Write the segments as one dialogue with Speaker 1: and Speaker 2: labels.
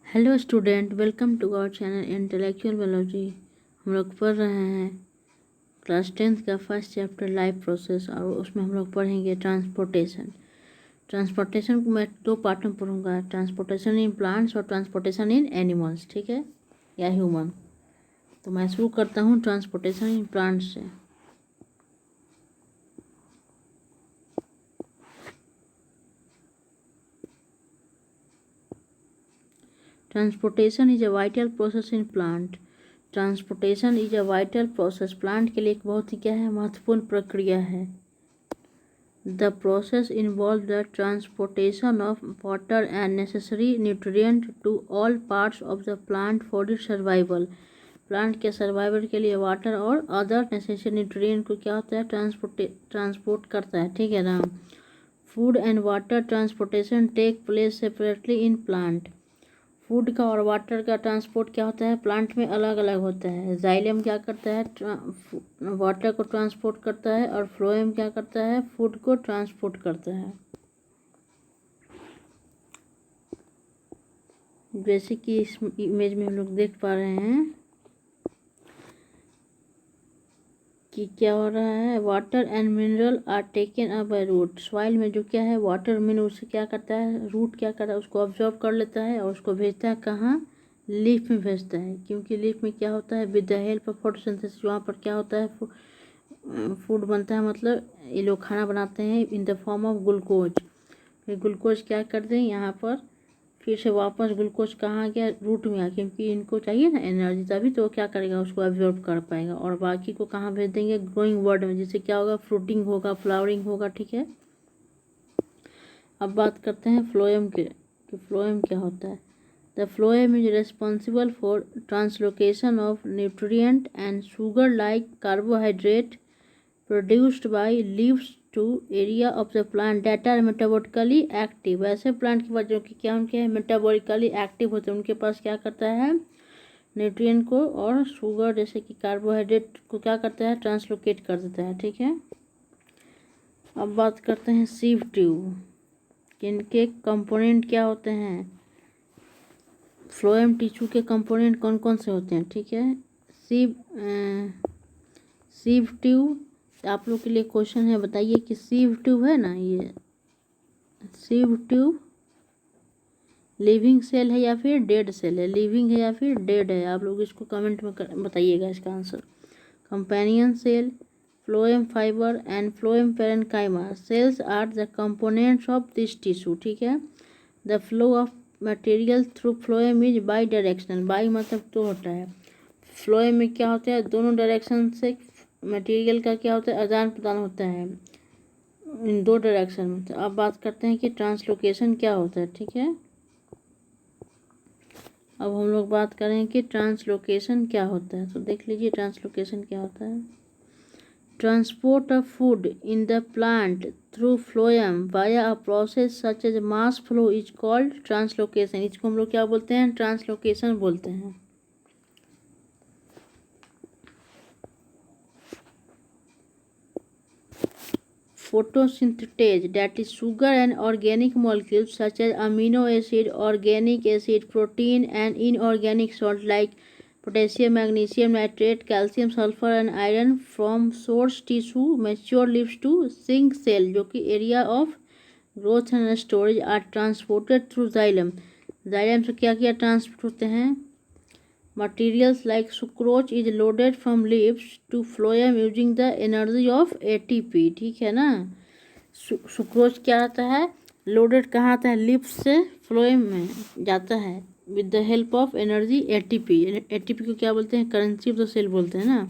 Speaker 1: Hello student, welcome to our channel intellectual biology. हम लोग पढ़ रहे हैं क्लास 10th का फर्स्ट चैप्टर लाइफ प्रोसेस, और उसमें हम लोग पढ़ेंगे ट्रांसपोर्टेशन। ट्रांसपोर्टेशन को मैं दो पार्ट में पढ़ूंगा, ट्रांसपोर्टेशन इन प्लांट्स और ट्रांसपोर्टेशन इन एनिमल्स, ठीक है, या ह्यूमन। तो मैं शुरू करता हूँ ट्रांसपोर्टेशन इन प्लांट्स से। Transportation is a vital process in plant. Transportation is a vital process, plant के लिए एक बहुत ही क्या है, महत्वपूर्ण प्रक्रिया है। The process involve the transportation of water and necessary nutrient to all parts of the plant for it survival. Plant के सर्वाइवल के लिए वाटर और अदर नेसेसरी न्यूट्रिएंट को क्या होता है, ट्रांसपोर्ट करता है, ठीक है ना। Food and water transportation take place separately in plant. Food का और वाटर का ट्रांसपोर्ट क्या होता है, प्लांट में अलग अलग होता है। जाइलम क्या करता है, वाटर को ट्रांसपोर्ट करता है, और फ्लोएम क्या करता है, फूड को ट्रांसपोर्ट करता है। जैसे कि इस इमेज में हम लोग देख पा रहे हैं कि क्या हो रहा है, water and mineral are taken up by root. Soil में जो क्या है, वाटर मिनरल उसे क्या करता है, रूट क्या करता है, उसको ऑब्जर्व कर लेता है और उसको भेजता है कहाँ, लीफ में भेजता है। क्योंकि लीफ में क्या होता है, with the help of photosynthesis, वहाँ पर क्या होता है, फूड बनता है, मतलब ये लोग खाना बनाते हैं in the form of glucose. फिर ग्लूकोज क्या कर दें यहाँ पर, फिर से वापस ग्लूकोज कहाँ गया, रूट में आ, क्योंकि इनको चाहिए ना एनर्जी, तभी तो वो क्या करेगा, उसको एब्जॉर्ब कर पाएगा। और बाकी को कहाँ भेज देंगे, ग्रोइंग वर्ड में, जिससे क्या होगा, फ्रूटिंग होगा, फ्लावरिंग होगा, ठीक है। अब बात करते हैं फ्लोएम के, कि फ्लोएम क्या होता है। The phloem is responsible for translocation of nutrient and sugar like carbohydrate produced by leaves to area of the plant that are metabolically active. ऐसे प्लांट के पास जो कि क्या, उनके मेटाबॉलिकली एक्टिव होते हैं, उनके पास क्या करता है, न्यूट्रिएंट को और शुगर जैसे कि कार्बोहाइड्रेट को क्या करता है, ट्रांसलोकेट कर देता है, ठीक है। अब बात करते हैं सीव ट्यूब, इनके कंपोनेंट क्या होते हैं, फ्लोएम टिश्यू के कंपोनेंट कौन कौन से होते हैं, ठीक है। सीव ट्यूब, आप लोग के लिए क्वेश्चन है, बताइए कि सीव ट्यूब है ना, ये सीव ट्यूब लिविंग सेल है या फिर डेड सेल है, लिविंग है या फिर डेड है, आप लोग इसको कमेंट में बताइएगा इसका answer. Companion cell, phloem fibre and phloem parenchyma cells are the components of this tissue, ठीक है। The flow of material through phloem is bidirectional, bi मतलब तो होता है, फ्लोएम में क्या होता है, दोनों डायरेक्शन से मटेरियल का क्या होता है, आदान प्रदान होता है इन दो डायरेक्शन में। तो अब बात करते हैं कि ट्रांसलोकेशन क्या होता है, ठीक है। अब हम लोग बात करें कि ट्रांसलोकेशन क्या होता है, तो देख लीजिए ट्रांसलोकेशन क्या होता है। Transport of food in the plant through phloem via a process such as mass flow is called translocation. इसको हम लोग क्या बोलते हैं, ट्रांसलोकेशन बोलते हैं। Photosynthesis, that is sugar and organic molecules such as amino acid, organic acid, protein and inorganic salt like potassium, magnesium, nitrate, calcium, sulfur and iron from source tissue mature leaves to sink cell, जो कि area of growth and storage are transported through xylem। xylem से क्या क्या transport होते हैं, materials like sucrose is loaded from leaves to phloem using the energy of ATP, ठीक है ना। सुक्रोज क्या आता है, लोडेड कहाँ आता है, लीफ से फ्लोएम में जाता है with the help of energy ATP. ATP को क्या बोलते हैं, करेंसी ऑफ द सेल बोलते हैं ना।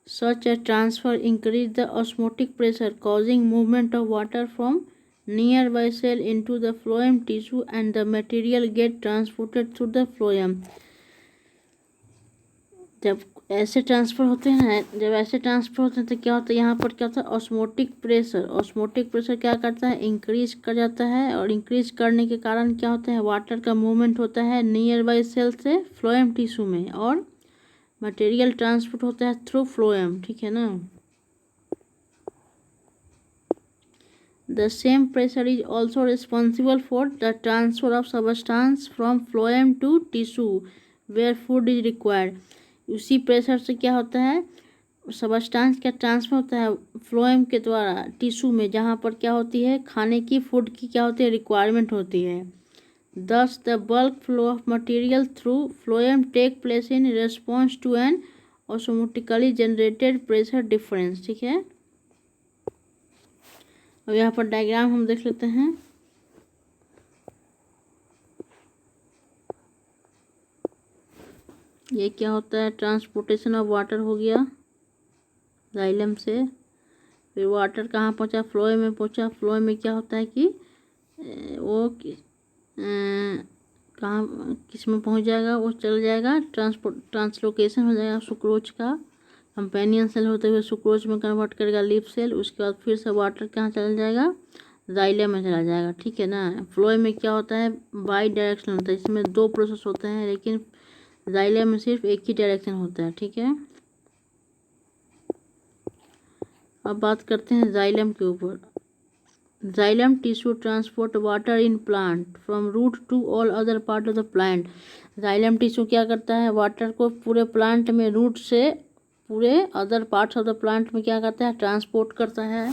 Speaker 1: Such a transfer increase the osmotic pressure causing movement of water from nearby cell into the phloem tissue and the material get transported through the phloem. जब ऐसे transfer होते हैं, जब ऐसे transfer होते हैं तो क्या होता है, यहाँ पर क्या होता है, ऑस्मोटिक प्रेशर, ऑस्मोटिक प्रेशर क्या करता है, इंक्रीज कर जाता है, और इंक्रीज करने के कारण क्या होता है, वाटर का मूवमेंट होता है नियर बाई सेल से फ्लोएम टिश्यू में, और मटेरियल ट्रांसपोर्ट होता है थ्रू फ्लोएम, ठीक है ना। The same pressure is also responsible for the transfer of substance from phloem to tissue where food is required. उसी प्रेशर से क्या होता है, सबस्टांस का ट्रांसफर होता है फ्लोएम के द्वारा टिश्यू में, जहाँ पर क्या होती है, खाने की, फूड की क्या होती है, रिक्वायरमेंट होती है. Thus the bulk flow of material through phloem take place in response to an osmotically generated pressure difference. ठीक है, अब यहाँ पर डायग्राम हम देख लेते हैं. ये क्या होता है, ट्रांसपोर्टेशन ऑफ वाटर हो गया जाइलम से. फिर वाटर कहाँ पहुँचा, फ्लोएम में पहुँचा. फ्लोएम में क्या होता है कि वो कहाँ किस में पहुँच जाएगा, वो चल जाएगा, ट्रांसलोकेशन हो जाएगा सुक्रोज का. कंपेनियन सेल होते हुए सुक्रोज में कन्वर्ट करेगा लीफ सेल. उसके बाद फिर से वाटर कहाँ चला जाएगा, जाइलम में चला जाएगा. ठीक है ना. फ्लोएम में क्या होता है, बाई डायरेक्शन होता है. इसमें दो प्रोसेस होते हैं, लेकिन जाइलम में सिर्फ एक ही डायरेक्शन होता है. ठीक है, अब बात करते हैं जाइलम के ऊपर. Xylem tissue transport water in plant from root to all other part of the plant. Xylem tissue क्या करता है, वाटर को पूरे प्लांट में रूट से पूरे other parts of the plant में क्या करता है, ट्रांसपोर्ट करता है.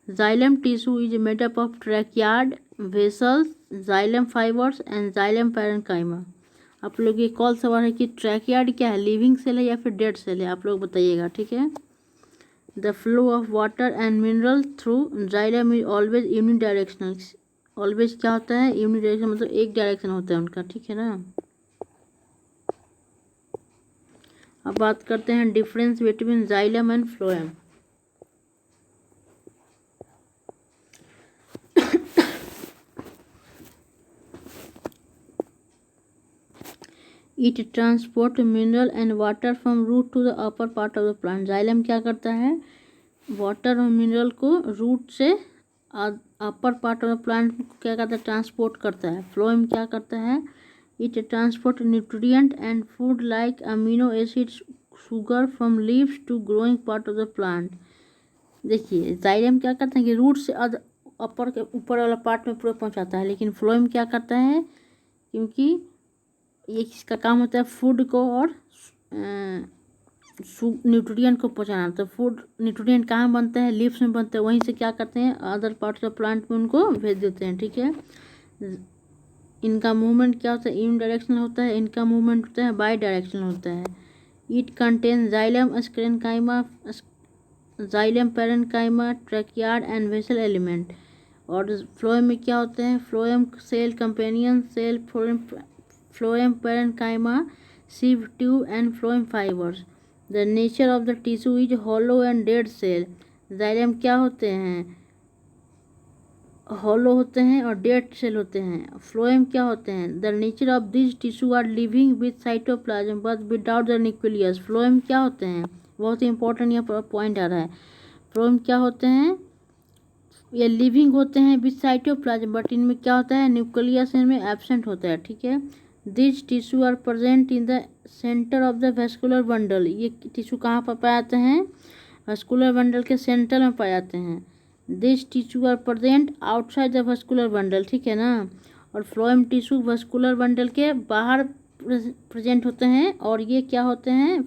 Speaker 1: Xylem tissue is made up of ट्रैकियार्ड, vessels, xylem fibres and xylem parenchyma. आप लोग ये कॉल सवाल है कि ट्रैकियार्ड क्या है, लिविंग सेल है या फिर डेड सेल है, आप लोग बताइएगा. ठीक है. The flow of water and mineral through xylem is always unidirectional. Always क्या होता है, unidirectional मतलब एक डायरेक्शन होता है उनका. ठीक है ना. अब बात करते हैं difference between xylem and phloem. It transport mineral and water from root to the upper part of the plant. Xylem क्या करता है, वाटर और मिनरल को रूट से अपर पार्ट ऑफ द प्लांट को क्या करता है, ट्रांसपोर्ट करता है. फ्लोएम क्या करता है, it transport nutrient and food like amino acids, sugar from leaves to growing part of the plant. देखिए जाइलम क्या करता है कि रूट से अपर के ऊपर वाला पार्ट में पूरा पहुंचाता है, लेकिन फ्लोएम क्या करता है, क्योंकि ये किसका काम होता है, फूड को और न्यूट्रिएंट को पहुंचाना. तो फूड न्यूट्रिएंट कहाँ बनता है, लीव्स में बनता है, वहीं से क्या करते हैं, अदर पार्ट्स ऑफ प्लांट में उनको भेज देते हैं. ठीक है. इनका मूवमेंट क्या होता है, इन डायरेक्शनल होता है. इनका मूवमेंट होता है बाई डायरेक्शनल होता है. It contain xylem sclerenchyma, xylem parenchyma, ट्रैकियार्ड एंड वेसल एलिमेंट. और फ्लोएम में क्या होते हैं, phloem cell, companion cell, phloem parenchyma, sieve tube and phloem fibers. The nature of the tissue is hollow and dead cell. Xylem क्या होते हैं, hollow होते हैं और डेड सेल होते हैं. फ्लोएम क्या होते हैं, the nature of this tissue are living with cytoplasm but without the nucleus. Phloem क्या होते हैं, बहुत ही इंपॉर्टेंट यहाँ पर पॉइंट आ रहा है. फ्लोएम क्या होते हैं, ये लिविंग होते हैं विद साइटोप्लाज्म, बट इनमें क्या होता है, न्यूक्लियस इनमें एब्सेंट होता है. ठीक है. This tissue are present in the centre of the vascular bundle. ये टिश्यू कहाँ पर पाए जाते हैं, वेस्कुलर बंडल के सेंटर में पाए जाते हैं. This tissue are present outside the vascular bundle. ठीक है ना. और फ्लोएम टिश्यू वेस्कुलर बंडल के बाहर प्रेजेंट होते हैं, और ये क्या होते हैं,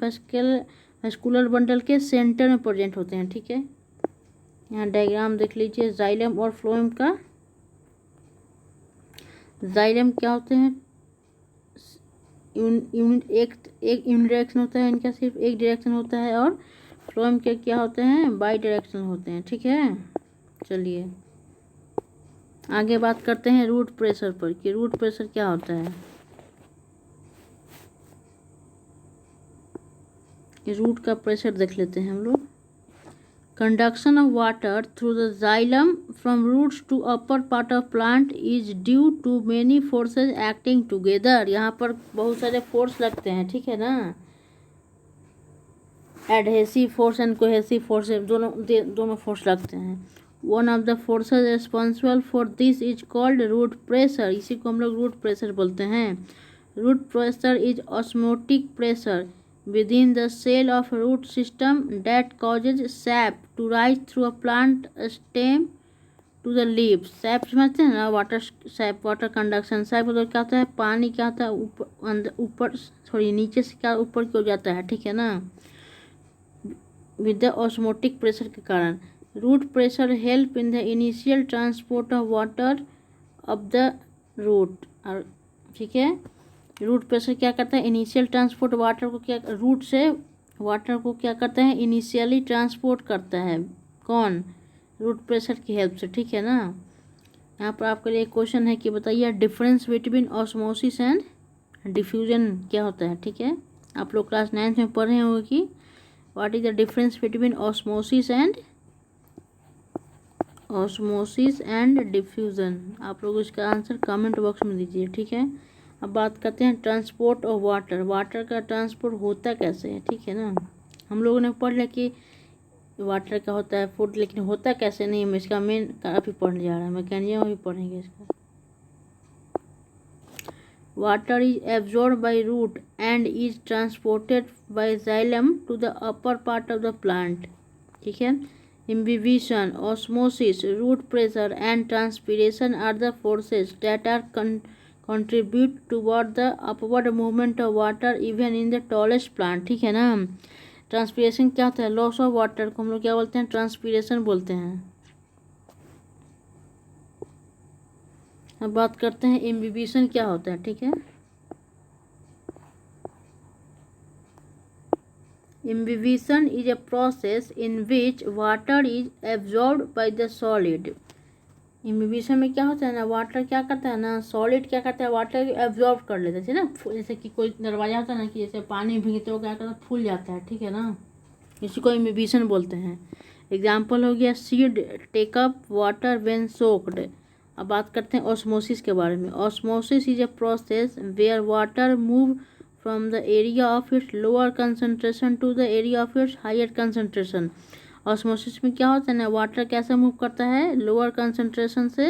Speaker 1: वेस्कुलर बंडल के सेंटर में प्रेजेंट होते हैं. ठीक है. यहाँ डायग्राम देख लीजिए जाइलम और फ्लोएम का. जाइलम क्या होते हैं, एक यूनिडायरेक्शन होता है, इनका सिर्फ एक डायरेक्शन होता है. और फ्लोएम के क्या होते हैं, बाई डायरेक्शन होते हैं. ठीक है. चलिए आगे बात करते हैं रूट प्रेशर पर, कि रूट प्रेशर क्या होता है. रूट का प्रेशर देख लेते हैं हम लोग. Conduction of water through the xylem from roots to upper part of plant is due to many forces acting together. यहाँ पर बहुत सारे फोर्स लगते हैं. ठीक है ना. Adhesive force and cohesive force, दोनों फोर्स लगते हैं. One of the forces responsible for this is called root pressure. इसी को हम लोग रूट प्रेशर बोलते हैं. Root pressure is osmotic pressure within the cell of root system that causes sap to rise through a plant stem to the leaves. Sap समझते हैं ना, water sap, water conduction. Sap उधर क्या होता है, पानी क्या होता है ऊपर अंदर ऊपर सॉरी नीचे से क्या ऊपर की ओर जाता है, ठीक है ना, विद द ऑस्मोटिक प्रेशर के कारण। Root pressure help in the initial transport of water up the root. और ठीक है, रूट प्रेशर क्या करता है, इनिशियल ट्रांसपोर्ट वाटर को क्या, रूट से वाटर को क्या करता है, इनिशियली ट्रांसपोर्ट करता है। कौन, रूट प्रेशर की हेल्प से, ठीक है ना। यहाँ पर आपके लिए क्वेश्चन है कि बताइए difference between osmosis and diffusion क्या होता है, ठीक है। आप लोग क्लास 9th में पढ़े होंगे कि what is the difference between osmosis and diffusion. आप लोग इसका आंसर कमेंट बॉक्स में दीजिए, ठीक है। अब बात करते हैं ट्रांसपोर्ट ऑफ वाटर। वाटर का ट्रांसपोर्ट होता कैसे है, ठीक है ना। हम लोगों ने पढ़ लिया कि वाटर का होता है फूड, लेकिन होता कैसे नहीं, मैं इसका मेन काफ़ी पढ़ने जा रहा है, मैकेनिज्म भी पढ़ेंगे इसका। Water is absorb by root and is transported by xylem to the upper part of the plant, ठीक है। Imbibition, osmosis, root pressure and transpiration are the forces that are contribute toward the upward movement of water even in the tallest plant, ठीक है ना। Transpiration क्या होता है, loss of water को हम लोग क्या बोलते हैं, ट्रांसपीरेशन बोलते हैं। अब बात करते हैं इम्बिबिशन क्या होता है, ठीक है। Imbibition is a process in which water is absorbed by the solid। Imbibition में क्या होता है ना, वाटर क्या करता है ना, सॉलिड क्या करता है, वाटर एब्जॉर्ब कर लेता है ना। जैसे कि कोई दरवाजा होता है ना, कि जैसे पानी भीगते हो क्या करता है, फूल जाता है, ठीक है ना, इसी को इम्बिबिशन बोलते हैं। एग्जाम्पल हो गया seed take up water when soaked. अब बात करते हैं ऑस्मोसिस के बारे में। Osmosis is a process where water move from the area of its lower concentration to the area of its higher concentration। Osmosis में क्या होता है ना, वाटर कैसे मूव करता है, लोअर कंसंट्रेशन से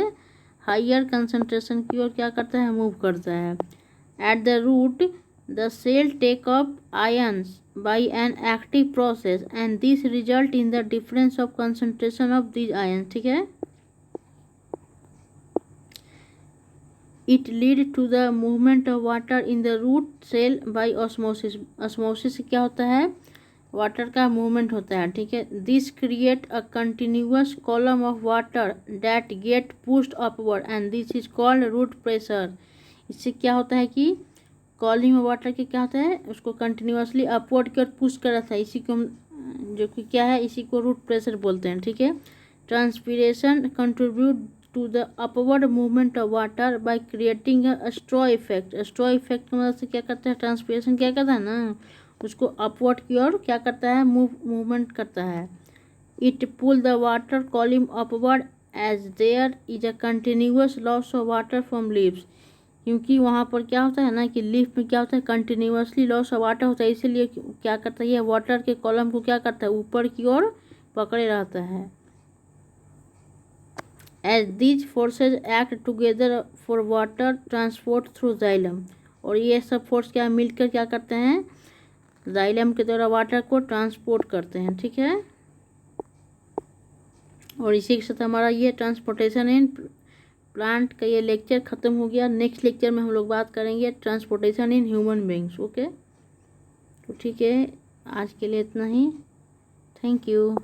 Speaker 1: हायर कंसंट्रेशन की ओर क्या करता है, मूव करता है। At the root the cell take up ions by an active process and this result in the difference of concentration of these ions, ठीक है। It lead to the movement of water in the root cell by osmosis। osmosis से क्या होता है, water का movement होता है, ठीक है। This create a continuous column of water that get pushed upward and this is called root pressure. इससे क्या होता है कि कॉलम ऑफ वाटर के क्या होता है, उसको कंटिन्यूअसली अपवर्ड की ओर पुश कर रहा था, इसी को जो कि क्या है, इसी को रूट प्रेशर बोलते हैं, ठीक है। Transpiration contribute to the upward movement of water by creating a straw effect. Straw effect की मदद से क्या करता है, ट्रांसपीरेशन क्या करता है ना, उसको अपवर्ड की ओर क्या करता है, मूवमेंट करता है। It pull the water column upward as there is a continuous loss of water from leaves. क्योंकि वहाँ पर क्या होता है ना कि लीफ में क्या होता है, कंटिन्यूअसली लॉस ऑफ वाटर होता है, इसीलिए क्या करता है, ये वाटर के कॉलम को क्या करता है, ऊपर की ओर पकड़े रहता है। As these forces act together for water transport through xylem। और ये सब फोर्स क्या मिलकर क्या करते हैं, जाइलम के द्वारा वाटर को ट्रांसपोर्ट करते हैं, ठीक है। और इसी के साथ हमारा ये ट्रांसपोर्टेशन इन प्लांट का ये लेक्चर ख़त्म हो गया। नेक्स्ट लेक्चर में हम लोग बात करेंगे transportation in human beings, okay. तो ठीक है, आज के लिए इतना ही, थैंक यू।